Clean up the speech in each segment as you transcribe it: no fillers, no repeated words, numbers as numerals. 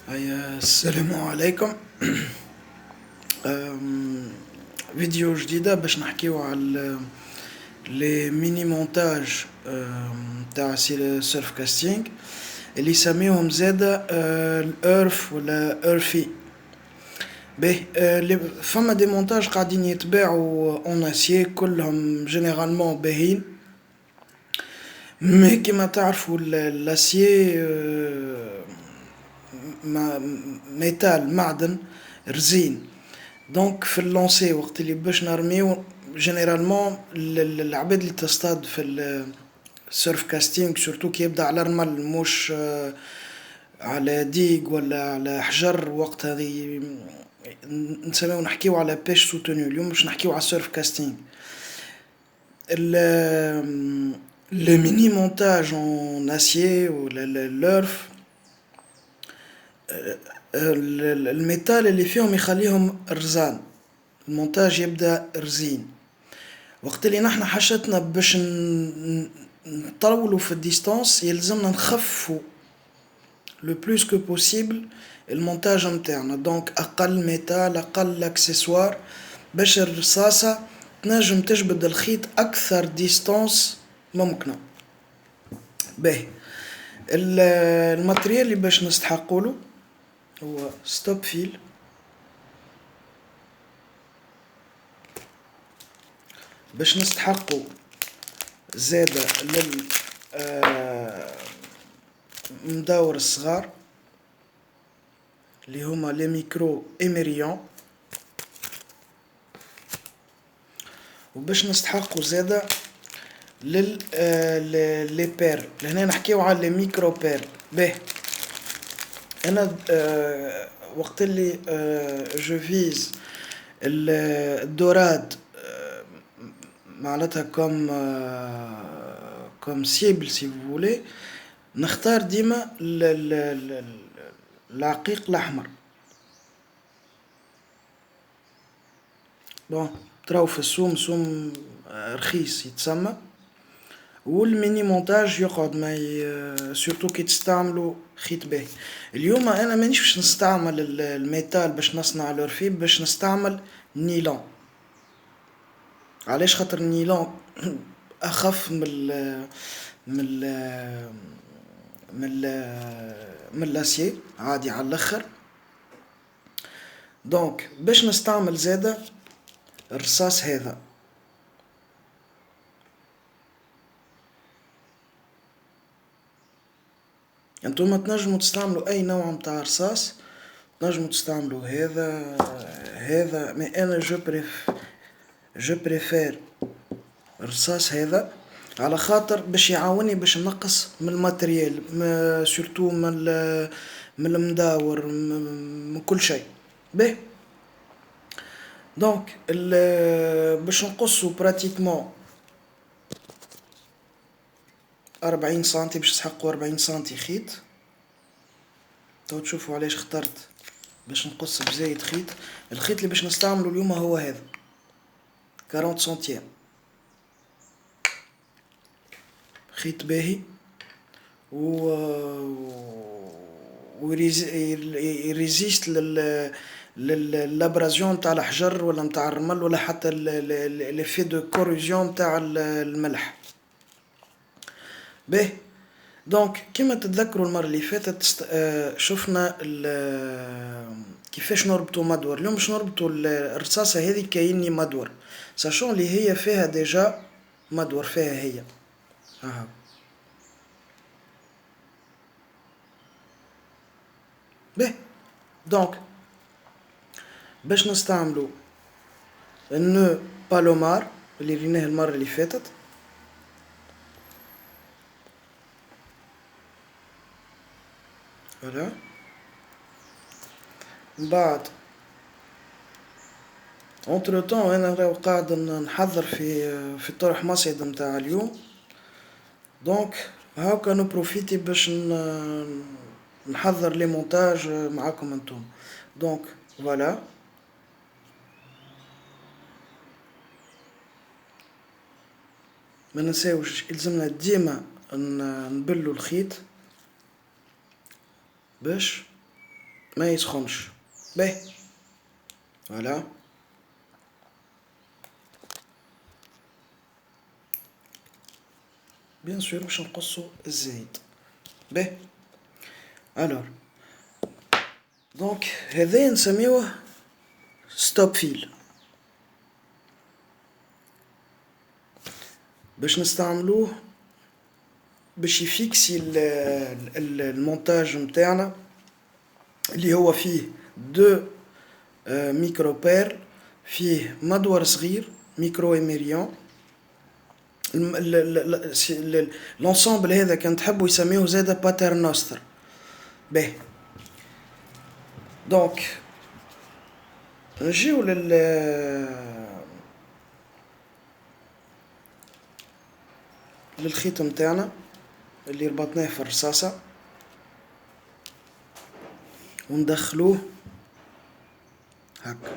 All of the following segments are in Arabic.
السلام عليكم. أم، فيديو جديدة باش نحكيو على لي ميني مونتاج تاع سيرف كاستينغ اللي يسميوهم زادا الارف ولا ارفي. باهي فما دي مونتاج قاعدين يتباعوا اون اسيي كلهم جينيرالمون باهين، مي كيما تعرفوا الاسيي ميتال معدن رزين. دونك في اللونسي وقت اللي باش نرميو جينيرالمون العباد اللي تصطاد في السيرف كاستينغ سورتو كي يبدا على رمل مش على ديك ولا على حجر، وقت هذه نسميو نحكيو على بيش سوتونيو. اليوم باش نحكيو على السيرف كاستينغ. لي ميني مونتاج اون اسيي ولا الارف، الميتال اللي فيهم يخليهم رزان، المونتاج يبدا رزين. وقت اللي نحنا حاجتنا باش نطولوا في الديستانس يلزمنا نخفوا لو بلوس كو بوسيبل المونتاج نتاعنا، دونك اقل ميتال اقل اكسسوار باش الرصاصة تنجم تجبد الخيط اكثر ديستانس ممكنة. باهي الماتريال اللي باش نستحقوله هو ستوب فيل، باش نستحقوا زادة لل مداور الصغار اللي هما لي ميكرو ايميريون، وباش نستحقوا زادة لل لي بير. لهنا نحكيو على لي ميكرو بير. به انا وقت اللي جو فيز الدوراد معناتها كوم سيبل سي فولي، نختار ديما العقيق الاحمر. بون تراو في السوم سوم رخيص يتسمى، والميني مونتاج يقعد ما سورتو كي تستعملوا خيط باهي. اليوم انا مانيش باش نستعمل الميتال باش نصنع الورفيب، باش نستعمل نيلون. علاش؟ خاطر النيلون اخف من ال من ال من من الاسيي عادي على الاخر. دونك باش نستعمل زاده الرصاص هذا، انتوما تنجموا تستعملوا اي نوع متاع رصاص، تنجموا تستعملوا هذا مي انا جو بريفير الرصاص هذا، على خاطر باش يعاوني باش نقص من الماتريال سورتو من المداور من كل شيء. به دونك باش نقصو براتيكمون 40 سنتي، باش نسحقو 40 سنتي خيط. تو تشوفوا علاش اخترت باش نقص بزايد خيط. الخيط اللي باش نستعملو اليوم هو هذا 40 سنتيم، خيط باهي و يريزيست للابرازيون تاع الحجر ولا متاع الرمل ولا حتى ليفي دو كوروزيون تاع الملح. به دونك كيما تتذكروا المره اللي فاتت شفنا كيفاش نربطوا مدور. اليوم باش نربطوا الرصاصه هذه كايني مدور ساشون اللي هي فيها ديجا مدور فيها هي. به دونك باش نستعملو النو بالومار اللي ريناه المرة اللي فاتت، فوالا. من بعد اونتر طون انا راهو قاعد نحضر في طرح مصيد متاع اليوم، دونك هاكا نبروفيتي باش نحضر لي مونتاج معاكم انتم. دونك فوالا ما ننساوش يلزمنا ديما نبلو الخيط باش ما يسخنش. باهي فوالا. بيان سور باش نقصو الزايد. باهي الوغ دونك هذا نسميوه ستوب فيل. باش نستعملوه باش يفيكسي المونتاج متاعنا اللي هو فيه دو ميكرو بير، فيه مدور صغير ميكرو ايميريون. لونسومبل هذا كان تحبوا يسميوه زادا باترنوستر. باهي دونك نجيو للخيط متاعنا اللي ربطناه في الرصاصة وندخلوه هكا.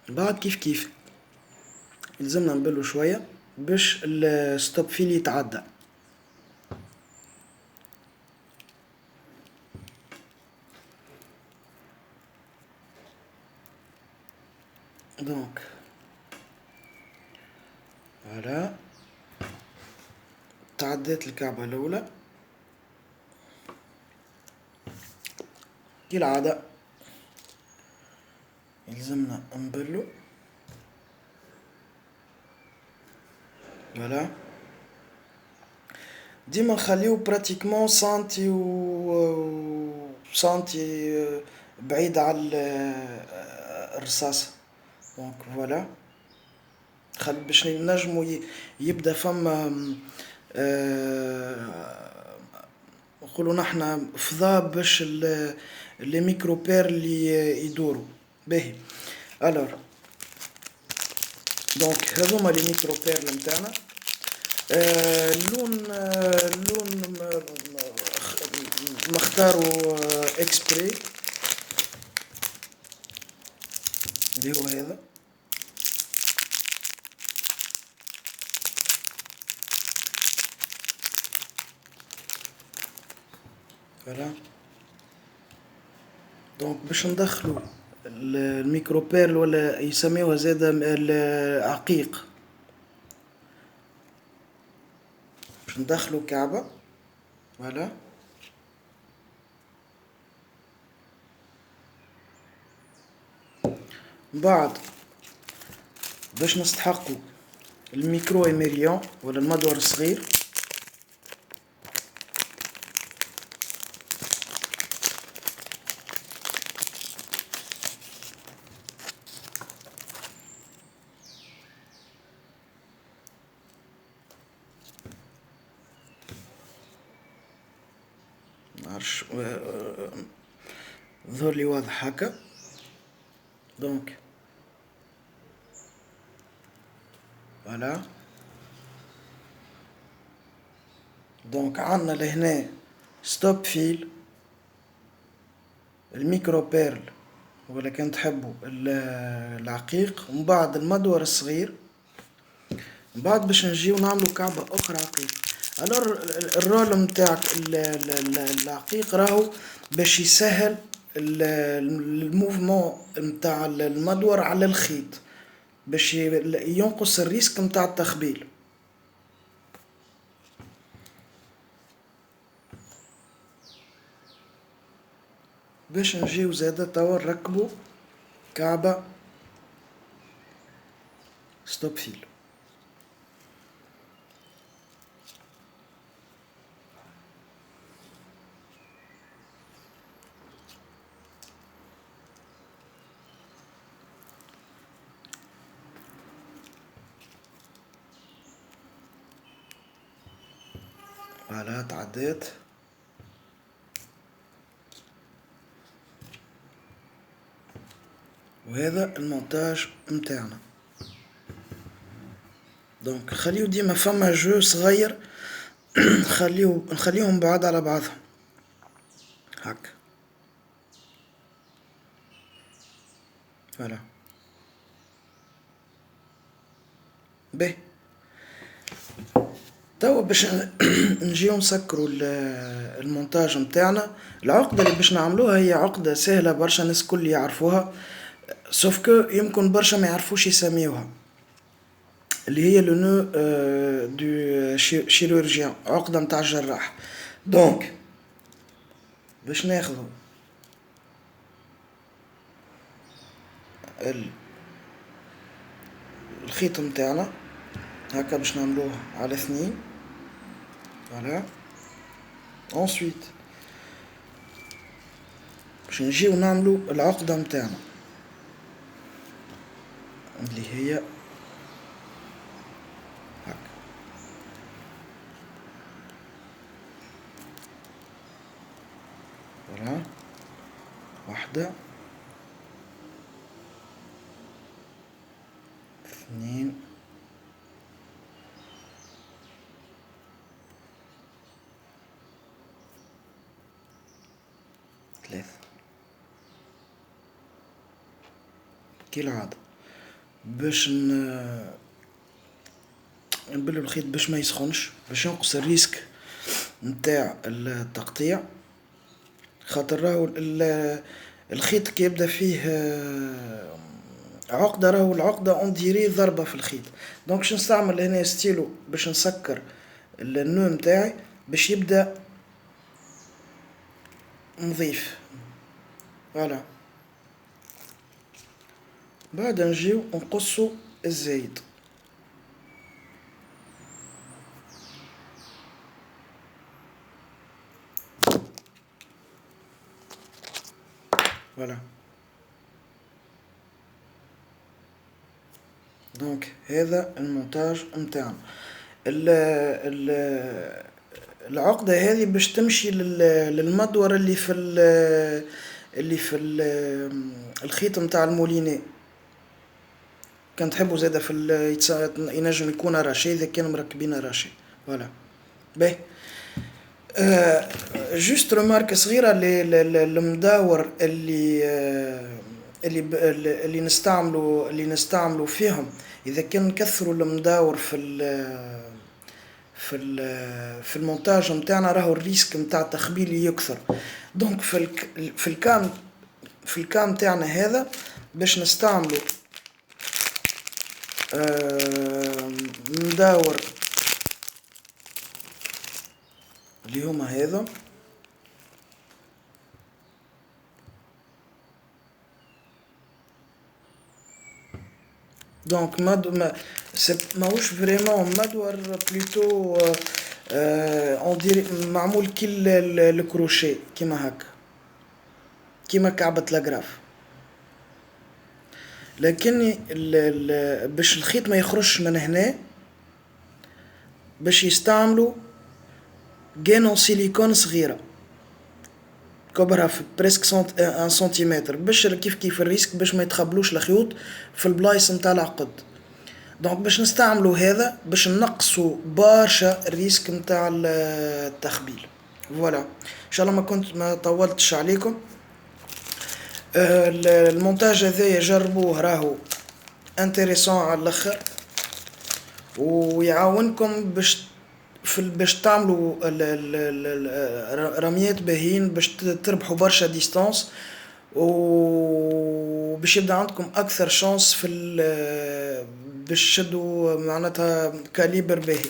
بعد كيف يلزمنا نبلو شوية باش الستوب فيل يتعدى. دونك فوالا تعديت الكعبة الأولى كالعادة. يلزمنا نبلو فوالا. ديما نخليو براتيكمون سنتي و سنتي بعيد على الرصاصة. دونك فوالا باش نجمو يبدا فما نقولو نحنا فضاء باش لي ميكروبير اللي يدورو. باهي الوغ دونك هذوما لي ميكروبير متاعنا. اللون مختارو اكسبري اللي هو هذا. فوالا دونك باش ندخلو الميكروبير ولا يسميوها زادا العقيق. باش ندخلو كعبة فوالا. بعد باش نستحقو الميكرو ايميليون ولا المدور الصغير معرفش ظهر لي واضح هكا. دونك فوالا دونك عندنا لهنا ستوب فيل الميكرو بيرل ولا كان تحبوا العقيق ومن بعد المدور الصغير. من بعد باش نجيو نعملو كعبة أخرى عقيق. الور الرول متاع العقيق راهو باش يسهل الموفمون متاع المدور على الخيط باش ينقص الريسك متاع التخبيل. باش نجيو زادا توا نركبو كعبة ستوب فيل. فوالا تعديت. وهذا المونتاج متاعنا. دونك خليو ديما فما جو صغير نخليهم بعاد على بعضهم هكا. فوالا باهي توا باش نجيو نسكرو المونتاج متاعنا. العقدة اللي باش نعملوها هي عقدة سهلة برشا، الناس الكل يعرفوها، سوف كو يمكن برشا ما يعرفوش يسميوها، اللي هي لو نو دو شيروجيان، عقدة متاع الجراح. دونك باش ناخدو ال- الخيط متاعنا هكا باش نعملوه على 2، فوالا. انسويت باش نجيو نعملو العقدة متاعنا اللي هي هكا. فوالا، واحدة، 2، 3 كالعادة. باش نبلو الخيط باش ما يسخنش، باش ينقص الريسك نتاع التقطيع، خاطر راهو الخيط كي يبدا فيه عقدة، راهو العقدة اون ديري ضربة في الخيط. دونك باش نستعمل هنا ستيلو باش نسكر النو متاعي باش يبدا نظيف. فوالا، بعد نجيو نقصو الزايد. فوالا، دونك هذا المونتاج متاعنا. ال ال العقدة هذه باش تمشي للمدور الخيط متاع الموليني. كان تحبوا زادا ينجم يكون راشي اذا كانوا مركبين راشي. فوالا، باهي. جوست رمارك صغيرة المداور اللي نستعملو فيهم، اذا كان نكثروا المداور في المونتاج متاعنا راهو الريسك متاع تخبيلي يكثر. دونك في الكام متاعنا هذا باش نستعملو مداور اللي هما هذا. دونك ماهوش فريمون مدور، بلوتو اون ديري معمول كي الكروشيه كيما هكا، كيما كعبة لاغراف. لكن باش الخيط ما يخرجش من هنا باش يستعملوا جانون سيليكون صغيرة كبرها في بريسك ان سنتيمتر، باش كيف الريسك باش ما يتخبلوش الخيوط في البلايص متاع العقد. دونك باش نستعملوا هذا باش نقصوا برشا الريسك متاع التخبيل. فوالا، ان شاء الله ما طولتش عليكم. المونتاج هذايا جربوه، راهو انتريسون على الاخر، ويعاونكم باش تعملوا رميات باهين باش تربحوا برشا ديستانس، وباش يبدا عندكم اكثر شانس باش تشدوا معناتها كاليبر باهي.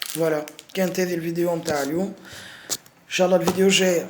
فوالا، كانت هذه الفيديو متاع اليوم. ان شاء الله الفيديو الجاي